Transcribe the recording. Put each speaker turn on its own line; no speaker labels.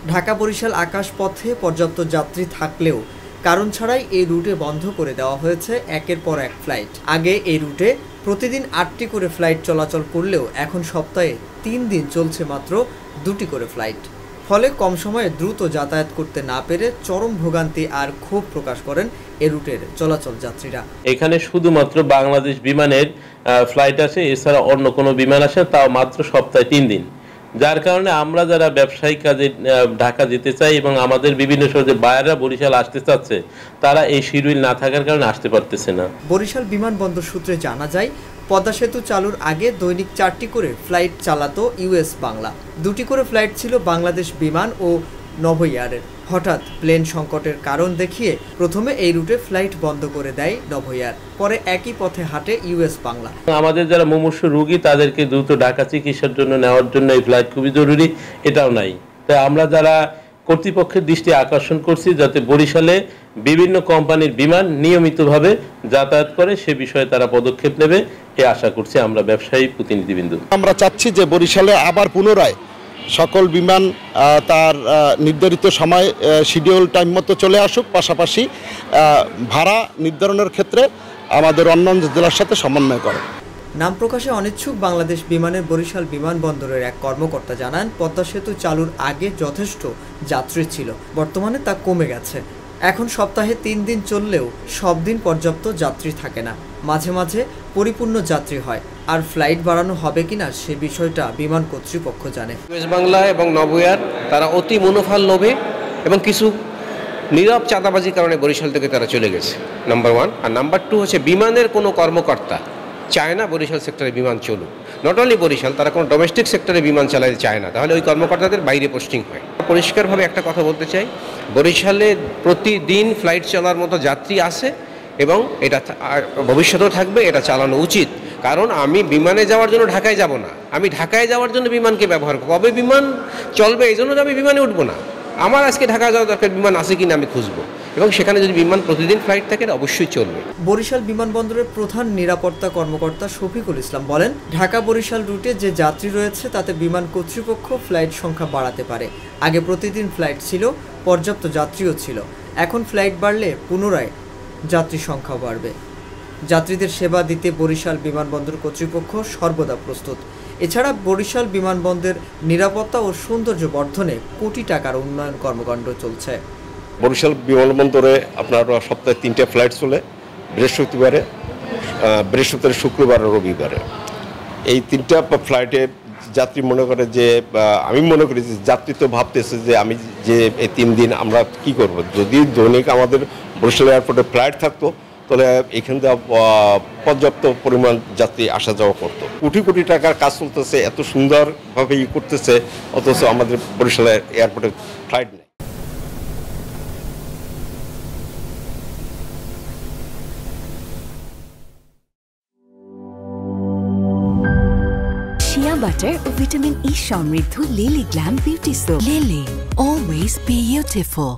ঢাকা বরিশাল আকাশপথে পর্যাপ্ত যাত্রী থাকলেও কারণ ছাড়াই এই রুটে বন্ধ করে দেওয়া হয়েছে একের পর এক ফ্লাইট। আগে এই রুটে প্রতিদিন ৮টি করে ফ্লাইট চলাচল করলেও এখন সপ্তাহে ৩ দিন চলছে মাত্র ২টি করে ফ্লাইট। ফলে কম সময়ে দ্রুত যাতায়াত করতে না পেরে চরম ভোগান্তি আর ক্ষোভ প্রকাশ করেন এ রুটের চলাচল যাত্রীরা।
এখানে শুধুমাত্র বাংলাদেশ বিমানের ফ্লাইট আছে, এছাড়া অন্য কোনো বিমান আসে তাও মাত্র সপ্তাহে ৩ দিন। যার কারণে আমরা যারা ব্যবসায়িক কাজে ঢাকা যেতে চাই এবং আমাদের বিভিন্ন শহরে বায়াররা বরিশাল আসতে চাচ্ছে, তারা এই শিডিউল না থাকার কারণে আসতে পারতেছে না।
বরিশাল বিমানবন্দর সূত্রে জানা যায়, পদ্মা সেতু চালুর আগে দৈনিক 4টি করে ফ্লাইট চালাতো ইউএস বাংলা। 2টি করে ফ্লাইট ছিল বাংলাদেশ বিমান ও নভোএয়ারের। হঠাৎ প্লেন সংকটের কারণ দেখিয়ে প্রথমে এই রুটে ফ্লাইট বন্ধ করে দেয় নভোএয়ার, পরে একই পথে হাঁটে ইউএস বাংলা।
আমাদের যারা মুমূর্ষু রোগী তাদেরকে দ্রুত ঢাকা চিকিৎসার জন্য নেওয়ার জন্য এই ফ্লাইট খুবই জরুরি, এটাও নাই। তাই আমরা যারা কর্তৃপক্ষের দৃষ্টি আকর্ষণ করছি যাতে বরিশালে বিভিন্ন কোম্পানির বিমান নিয়মিতভাবে যাতায়াত করে সে বিষয়ে তারা পদক্ষেপ নেবে এ আশা করছি আমরা ব্যবসায়ী প্রতিনিধিবৃন্দ।
আমরা চাচ্ছি যে বরিশালে আবার পুনরায় সকল বিমান তার নির্ধারিত সময় শিডিউল টাইম মতো চলে আসুক, পাশাপাশি ভাড়া নির্ধারণের ক্ষেত্রে আমাদের অন্যান্য জেলার সাথে সমন্বয় করে।
নাম প্রকাশে অনিচ্ছুক বাংলাদেশ বিমানের বরিশাল বিমানবন্দরের এক কর্মকর্তা জানান, পদ্মা সেতু চালুর আগে যথেষ্ট যাত্রী ছিল, বর্তমানে তা কমে গেছে। এখন সপ্তাহে 3 দিন চললেও সব দিন পর্যাপ্ত যাত্রী থাকে না, মাঝে মাঝে পরিপূর্ণ যাত্রী হয়। আর ফ্লাইট বাড়ানো হবে কিনা সে বিষয়টা বিমান কর্তৃপক্ষ জানে।
ইউএস বাংলা এবং নভোএয়ার তারা অতি মুনাফার লোভে এবং কিছু নীরব চাঁদাবাজির কারণে বরিশাল থেকে তারা চলে গেছে, নাম্বার 1। আর নাম্বার 2 হচ্ছে বিমানের কোনো কর্মকর্তা চায় না বরিশাল সেক্টরে বিমান চলুক। নট অনলি বরিশাল, তারা কোনো ডোমেস্টিক সেক্টরে বিমান চালাতে চায় না, তাহলে ওই কর্মকর্তাদের বাইরে পোস্টিং হয়। পরিষ্কারভাবে একটা কথা বলতে চাই, বরিশালে প্রতিদিন ফ্লাইট চলার মতো যাত্রী আসে এবং এটা ভবিষ্যতেও থাকবে, এটা চালানো উচিত। কারণ আমি বিমানে যাওয়ার জন্য ঢাকায় যাব না, আমি ঢাকায় যাওয়ার জন্য বিমানকে ব্যবহার করব। কবে বিমান চলবে এই জন্য আমি বিমানে উঠবো না, আমার আজকে ঢাকা যাওয়া দরকার, বিমান আছে কিনা আমি খুঁজবো, এবং সেখানে যদি বিমান প্রতিদিন ফ্লাইট থাকে অবশ্যই চলবে।
বরিশাল বিমানবন্দরের প্রধান নিরাপত্তা কর্মকর্তা শফিকুল ইসলাম বলেন, ঢাকা বরিশাল রুটে যে যাত্রী রয়েছে তাতে বিমান কর্তৃপক্ষ ফ্লাইট সংখ্যা বাড়াতে পারে। আগে প্রতিদিন ফ্লাইট ছিল, পর্যাপ্ত যাত্রীও ছিল, এখন ফ্লাইট বাড়লে পুনরায় যাত্রী সংখ্যা বাড়বে। যাত্রীদের সেবা দিতে বরিশাল বিমানবন্দর কর্তৃপক্ষ সর্বদা প্রস্তুত। এছাড়া বরিশাল বিমানবন্দরের নিরাপত্তা ও সৌন্দর্য বর্ধনে কোটি টাকার উন্নয়ন কর্মকাণ্ড চলছে।
বরিশাল বিমানবন্দরে আপনার সপ্তাহে 3টে ফ্লাইট চলে, বৃহস্পতিবারে, শুক্রবার আর রবিবারে। এই 3টা ফ্লাইটে যাত্রী মনে করে যে, আমি মনে করি যে যাত্রী তো ভাবতেছে যে আমি যে এই 3 দিন আমরা কি করব। যদি দৈনিক আমাদের বরিশাল এয়ারপোর্টে ফ্লাইট থাকতো তাহলে এখান থেকে পর্যাপ্ত পরিমাণ যাত্রী আসা যাওয়া করতো। কোটি কোটি টাকার কাজ চলতেছে, এত সুন্দরভাবে করতেছে, অথচ আমাদের বরিশাল এয়ারপোর্টে ফ্লাইট নেই।
Shea butter ও ভিটামিন ই সমৃদ্ধ lily glam beauty soap. Lily, always beautiful.